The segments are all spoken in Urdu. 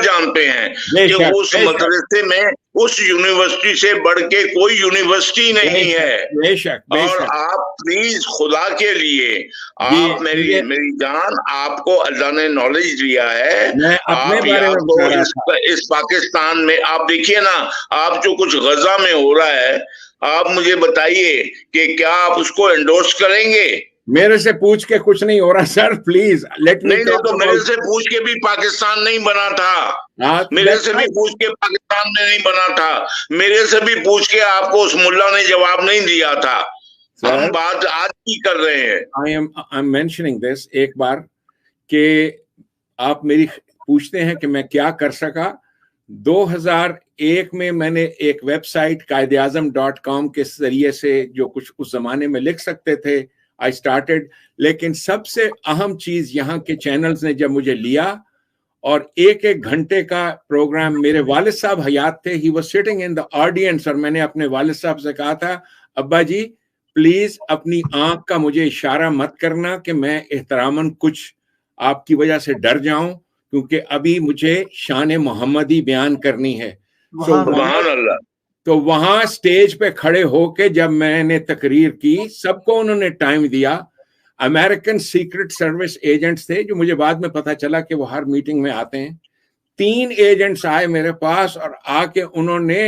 جانتے ہیں کہ اس مدرسے میں اس یونیورسٹی سے بڑھ کے کوئی یونیورسٹی نہیں ہے. اور آپ پلیز خدا کے لیے آپ میری جان، آپ کو اللہ نے نالج دیا ہے، آپ یا تو اس پاکستان میں آپ دیکھیے نا، آپ جو کچھ غزہ میں ہو رہا ہے، آپ مجھے بتائیے کہ کیا آپ اس کو انڈورس کریں گے؟ میرے سے پوچھ کے کچھ نہیں ہو رہا سر، پلیز لیٹ می. نہیں تو میرے سے پوچھ کے بھی پاکستان نہیں بنا تھا، میرے سے بھی پوچھ کے پاکستان میں نہیں بنا تھا، میرے سے بھی پوچھ کے آپ کو اس ملا نے جواب نہیں دیا تھا. ہم بات آج کی کر رہے ہیں. I am mentioning this ایک بار کہ آپ میری پوچھتے ہیں کہ میں کیا کر سکا. 2001 میں میں نے ایک ویب سائٹ قائداعظم.com کے ذریعے سے جو کچھ اس زمانے میں لکھ سکتے تھے I started. لیکن سب سے اہم چیز یہاں کے چینلز نے جب مجھے لیا اور ایک گھنٹے کا پروگرام، میرے والد صاحب حیات تھے، he was sitting in the audience، اور میں نے اپنے والد صاحب سے کہا تھا ابا جی پلیز اپنی آنکھ کا مجھے اشارہ مت کرنا کہ میں احتراماً کچھ آپ کی وجہ سے ڈر جاؤں، کیونکہ ابھی مجھے شان محمدی بیان کرنی ہے. سبحان اللہ. تو وہاں سٹیج پہ کھڑے ہو کے جب میں نے تقریر کی، سب کو انہوں نے ٹائم دیا. امریکن سیکرٹ سروس ایجنٹس تھے جو مجھے بعد میں پتا چلا کہ وہ ہر میٹنگ میں آتے ہیں. 3 ایجنٹس آئے میرے پاس اور آ کے انہوں نے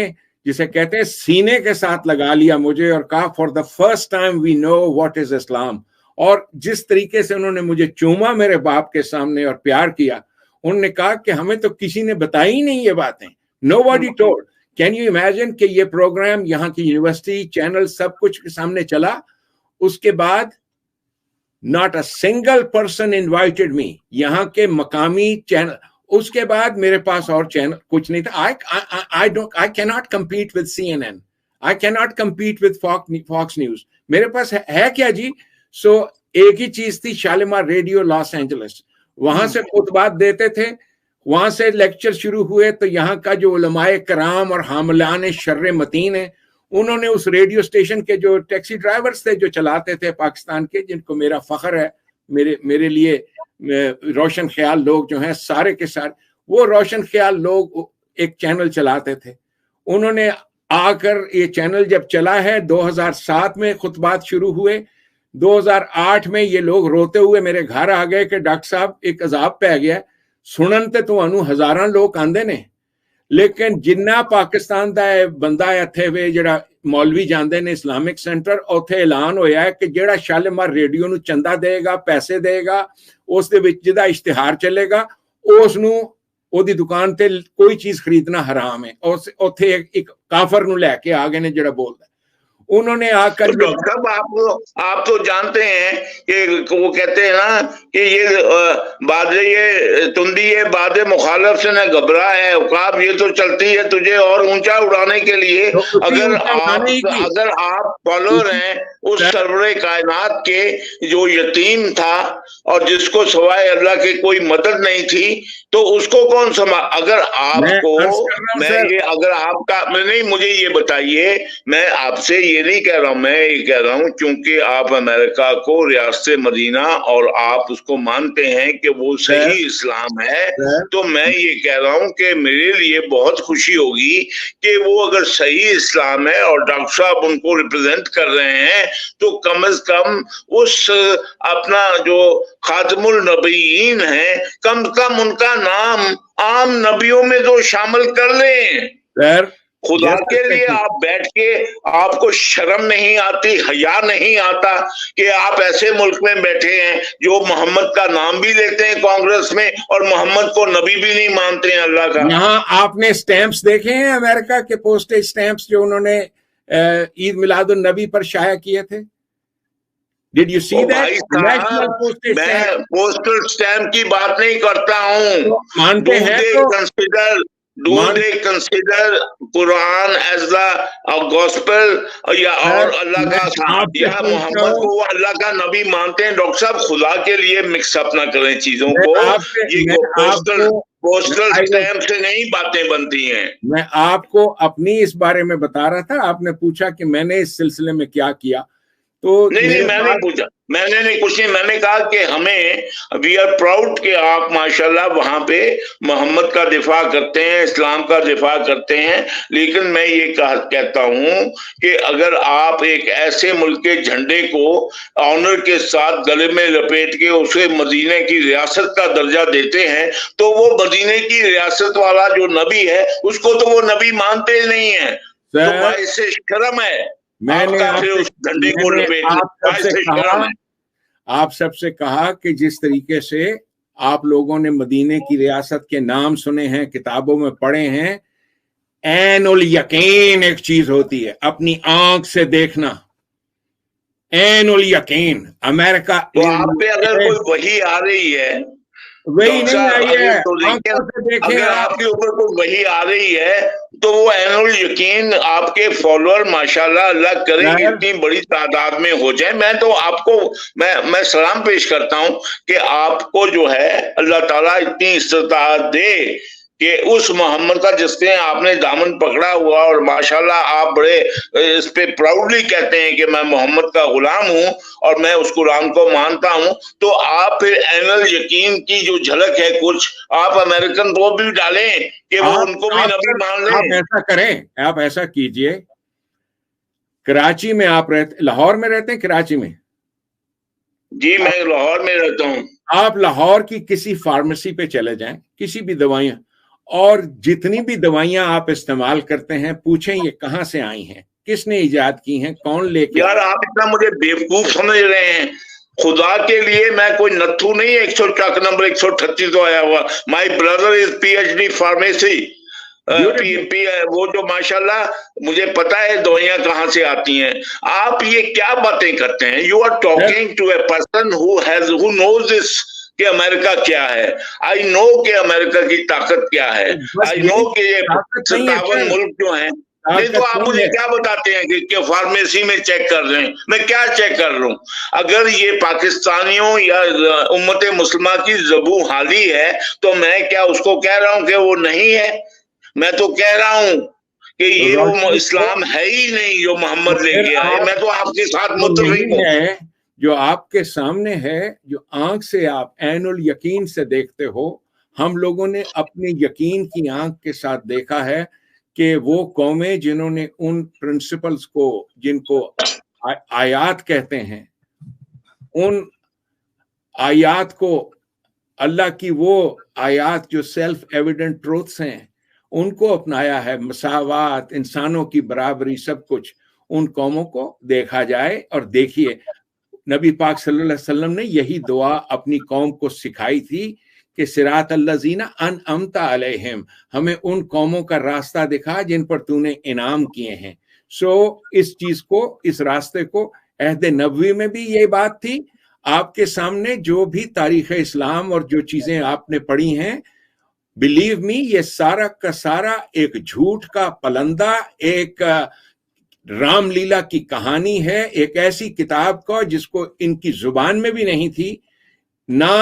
جسے کہتے ہیں سینے کے ساتھ لگا لیا مجھے اور کہا for the first time we know what is Islam. اور جس طریقے سے انہوں نے مجھے چوما میرے باپ کے سامنے اور پیار کیا، انہوں نے کہا کہ ہمیں تو کسی نے بتائی نہیں یہ باتیں، nobody told. Can you imagine کہ یہ پروگرام یہاں کی یونیورسٹی چینل سب کچھ کے سامنے چلا. اس کے بعد not a single person invited me، یہاں کے مقامی چینل. اس کے بعد میرے پاس اور چینل کچھ نہیں تھا. I cannot compete with CNN، I cannot compete with Fox News. میرے پاس ہے کیا جی؟ سو ایک ہی چیز تھی، شالیمار ریڈیو لاس اینجلس. وہاں سے خطبات دیتے تھے، وہاں سے لیکچر شروع ہوئے تو یہاں کا جو علماء کرام اور حاملان شر متین ہیں، انہوں نے اس ریڈیو اسٹیشن کے جو ٹیکسی ڈرائیورز تھے جو چلاتے تھے پاکستان کے، جن کو میرا فخر ہے، میرے لیے روشن خیال لوگ جو ہیں سارے کے سارے، وہ روشن خیال لوگ ایک چینل چلاتے تھے. انہوں نے آ کر یہ چینل جب چلا ہے 2007 میں خطبات شروع ہوئے. 2008 میں یہ لوگ روتے ہوئے میرے گھر آ گئے کہ ڈاکٹر صاحب ایک عذاب پہ گیا، سنن تے تو انو ہزاراں لوگ آندے نے، لیکن جنہ پاکستان دا بندہ اتھے وے جڑا مولوی جاندے نے اسلامک سینٹر، اوتھے اعلان ہویا ہے کہ جڑا شالیمار ریڈیو نو چندہ دے گا، پیسے دے گا، اس دے وچ جدا اشتہار چلے گا، اس نو او دی دکان تے کوئی چیز خریدنا حرام ہے. اوتھے ایک کافر نو لے کے آ گئے نے جڑا بولدا. انہوں نے آ کر ڈاکٹر صاحب آپ تو جانتے ہیں کہ وہ کہتے ہیں نا کہ یہ باد یہ تندی ہے باد مخالف سے نہ گھبرا ہے عقاب، یہ تو چلتی ہے تجھے اور اونچا اڑانے کے لیے. اگر آپ فالوور ہیں اس سرور کائنات کے جو یتیم تھا اور جس کو سوائے اللہ کے کوئی مدد نہیں تھی، تو اس کو کون اگر آپ کو اگر آپ کا نہیں، مجھے یہ بتائیے، میں آپ سے یہ نہیں کہہ رہا ہوں، میں یہ کہہ رہا ہوں کیونکہ آپ امریکہ کو ریاست مدینہ اور آپ اس کو مانتے ہیں کہ وہ صحیح اسلام ہے، تو میں یہ کہہ رہا ہوں کہ میرے لیے بہت خوشی ہوگی کہ وہ اگر صحیح اسلام ہے اور ڈاکٹر صاحب ان کو ریپرزینٹ کر رہے ہیں، تو کم از کم اس اپنا جو خاتم النبیین ہیں، کم کم ان کا نام عام نبیوں میں تو شامل کر لیں. خدا کے لیے آپ بیٹھ کے آپ کو شرم نہیں آتی، حیا نہیں آتا کہ آپ ایسے ملک میں بیٹھے ہیں جو محمد کا نام بھی لیتے ہیں کانگریس میں اور محمد کو نبی بھی نہیں مانتے ہیں اللہ کا. یہاں آپ نے سٹیمپس دیکھے ہیں امریکہ کے پوسٹیج سٹیمپس جو انہوں نے عید میلاد النبی پر شائع کیے تھے؟ Did you see that? میں پوسٹل سٹیمپ کی بات نہیں کرتا ہوں. مانتے ہیں Do they consider Quran as the gospel یا اور اللہ کا یا محمد کو وہ اللہ کا نبی مانتے ہیں؟ ڈاکٹر صاحب خدا کے لیے مکس اپ نہ کریں چیزوں کو، یہ پوسٹل سٹیمپ سے نہیں باتیں بنتی ہیں. میں آپ کو اپنی اس بارے میں بتا رہا تھا، آپ نے پوچھا کہ میں نے اس سلسلے میں کیا کیا. تو نہیں میں نہیں پوچھا, میں نے نہیں کچھ نہیں, میں نے کہا کہ ہمیں وی آر پراؤڈ کہ آپ ماشاءاللہ وہاں پہ محمد کا دفاع کرتے ہیں, اسلام کا دفاع کرتے ہیں, لیکن میں یہ کہتا ہوں کہ اگر آپ ایک ایسے ملک کے جھنڈے کو آنر کے ساتھ گلے میں لپیٹ کے اسے مدینے کی ریاست کا درجہ دیتے ہیں, تو وہ مدینے کی ریاست والا جو نبی ہے اس کو تو وہ نبی مانتے نہیں ہیں, تو باعث شرم ہے. میں نے آپ سب سے کہا کہ جس طریقے سے آپ لوگوں نے مدینے کی ریاست کے نام سنے ہیں, کتابوں میں پڑھے ہیں, عین الیقین ایک چیز ہوتی ہے, اپنی آنکھ سے دیکھنا, عین الیقین. امریکہ تو آپ پہ اگر کوئی وحی آ رہی ہے, وہی نہیں آئی ہے, اگر آپ کے اوپر کوئی وحی آ رہی ہے تو وہ عین الیقین آپ کے فالوور ماشاءاللہ اللہ کرے کہ اتنی بڑی تعداد میں ہو جائیں. میں تو آپ کو میں سلام پیش کرتا ہوں کہ آپ کو جو ہے اللہ تعالیٰ اتنی استطاعت دے کہ اس محمد کا جس نے آپ نے دامن پکڑا ہوا, اور ماشاءاللہ آپ بڑے اس پہ پراؤڈلی کہتے ہیں کہ میں محمد کا غلام ہوں اور میں اس قرآن کو مانتا ہوں, تو آپ پھر عین الیقین کی جو جھلک ہے کچھ آپ امریکن وہ بھی ڈالیں کہ وہ ان کو بھی نبی مان لیں. آپ ایسا کریں, آپ ایسا کیجئے, کراچی میں آپ رہتے, لاہور میں رہتے ہیں کراچی میں؟ جی میں لاہور میں رہتا ہوں. آپ لاہور کی کسی فارمیسی پہ چلے جائیں, کسی بھی دوائیاں, اور جتنی بھی دوائیاں آپ استعمال کرتے ہیں پوچھیں یہ کہاں سے آئی ہیں, کس نے ایجاد کی ہیں, کون لے کے. یار آپ اتنا مجھے بیوقوف سمجھ رہے ہیں, خدا کے لیے میں کوئی نتھو نہیں. 100 نمبر 138 تو آیا ہوا. My brother is PhD pharmacy, وہ جو ماشاءاللہ مجھے پتا ہے دوائیاں کہاں سے آتی ہیں. آپ یہ کیا باتیں کرتے ہیں؟ You are talking to a person who knows this کہ امریکہ کیا ہے. آئی نو کہ امریکہ کی طاقت کیا ہے, آئی نو کہ یہ 57 ملک جو ہیں. نہیں تو آپ مجھے کیا بتاتے ہیں کہ فارمیسی میں چیک کر رہے ہیں؟ میں کیا چیک کر رہا ہوں؟ اگر یہ پاکستانیوں یا امت مسلمہ کی ذبح حالی ہے تو میں کیا اس کو کہہ رہا ہوں کہ وہ نہیں ہے؟ میں تو کہہ رہا ہوں کہ یہ وہ اسلام ہے ہی نہیں جو محمد لے کے آئے. میں تو آپ کے ساتھ متفق ہوں. جو آپ کے سامنے ہے, جو آنکھ سے آپ عین الیقین سے دیکھتے ہو, ہم لوگوں نے اپنی یقین کی آنکھ کے ساتھ دیکھا ہے کہ وہ قومیں جنہوں نے ان پرنسپلز کو, جن کو آیات کہتے ہیں, ان آیات کو, اللہ کی وہ آیات جو سیلف ایویڈنٹ ٹروتھس ہیں, ان کو اپنایا ہے. مساوات, انسانوں کی برابری, سب کچھ ان قوموں کو دیکھا جائے. اور دیکھیے نبی پاک صلی اللہ علیہ وسلم نے یہی دعا اپنی قوم کو سکھائی تھی کہ صراط الذین انعمت علیہم, ہمیں ان قوموں کا راستہ دکھا جن پر تو نے انعام کیے ہیں. اس چیز کو, اس راستے کو عہد نبوی میں بھی یہ بات تھی. آپ کے سامنے جو بھی تاریخ اسلام اور جو چیزیں آپ نے پڑھی ہیں, بلیو می, یہ سارا کا سارا ایک جھوٹ کا پلندہ, ایک رام لیلا کی کہانی ہے, ایک ایسی کتاب کا جس کو ان کی زبان میں بھی نہیں تھی, نہ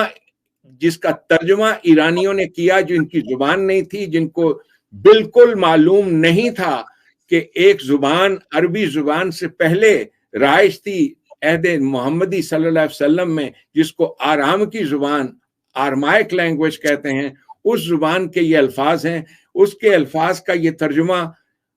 جس کا ترجمہ ایرانیوں نے کیا جو ان کی زبان نہیں تھی, جن کو بالکل معلوم نہیں تھا کہ ایک زبان عربی زبان سے پہلے رائج تھی عہد محمدی صلی اللہ علیہ وسلم میں, جس کو آرام کی زبان, آرمائک لینگویج کہتے ہیں. اس زبان کے یہ الفاظ ہیں, اس کے الفاظ کا یہ ترجمہ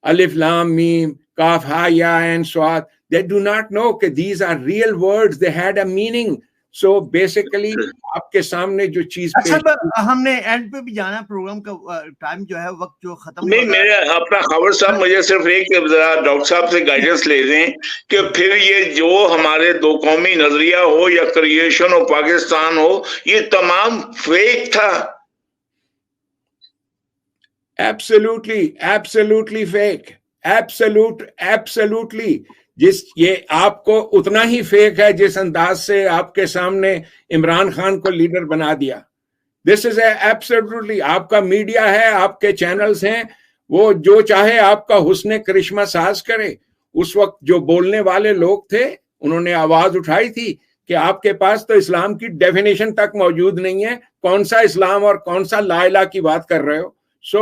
الف لام میم کاف ہا یا عین صاد, they do not know کہ these are real words, they had a meaning. So basically آپ کے سامنے جو چیز, ہم نے اینڈ پہ بھی جانا, پروگرام کا ٹائم جو ہے, وقت جو ختم. نہیں میرے اپنا خبر صاحب, مجھے صرف ایک ڈاکٹر صاحب سے گائیڈنس لے دیں کہ پھر یہ جو ہمارے دو قومی نظریہ ہو یا کریشن ہو, پاکستان ہو, یہ تمام فیک تھا. absolutely fake, absolutely. یہ آپ کو اتنا ہی فیک ہے جس انداز سے آپ کے سامنے عمران خان کو لیڈر بنا دیا. دس از ایبسلیوٹلی, آپ کا میڈیا ہے, آپ کے چینلز ہیں, وہ جو چاہے آپ کا حسن کرشمہ ساز کرے. اس وقت جو بولنے والے لوگ تھے انہوں نے آواز اٹھائی تھی کہ آپ کے پاس تو اسلام کی ڈیفینیشن تک موجود نہیں ہے, کون سا اسلام اور کون سا لا الہ کی بات کر رہے ہو. So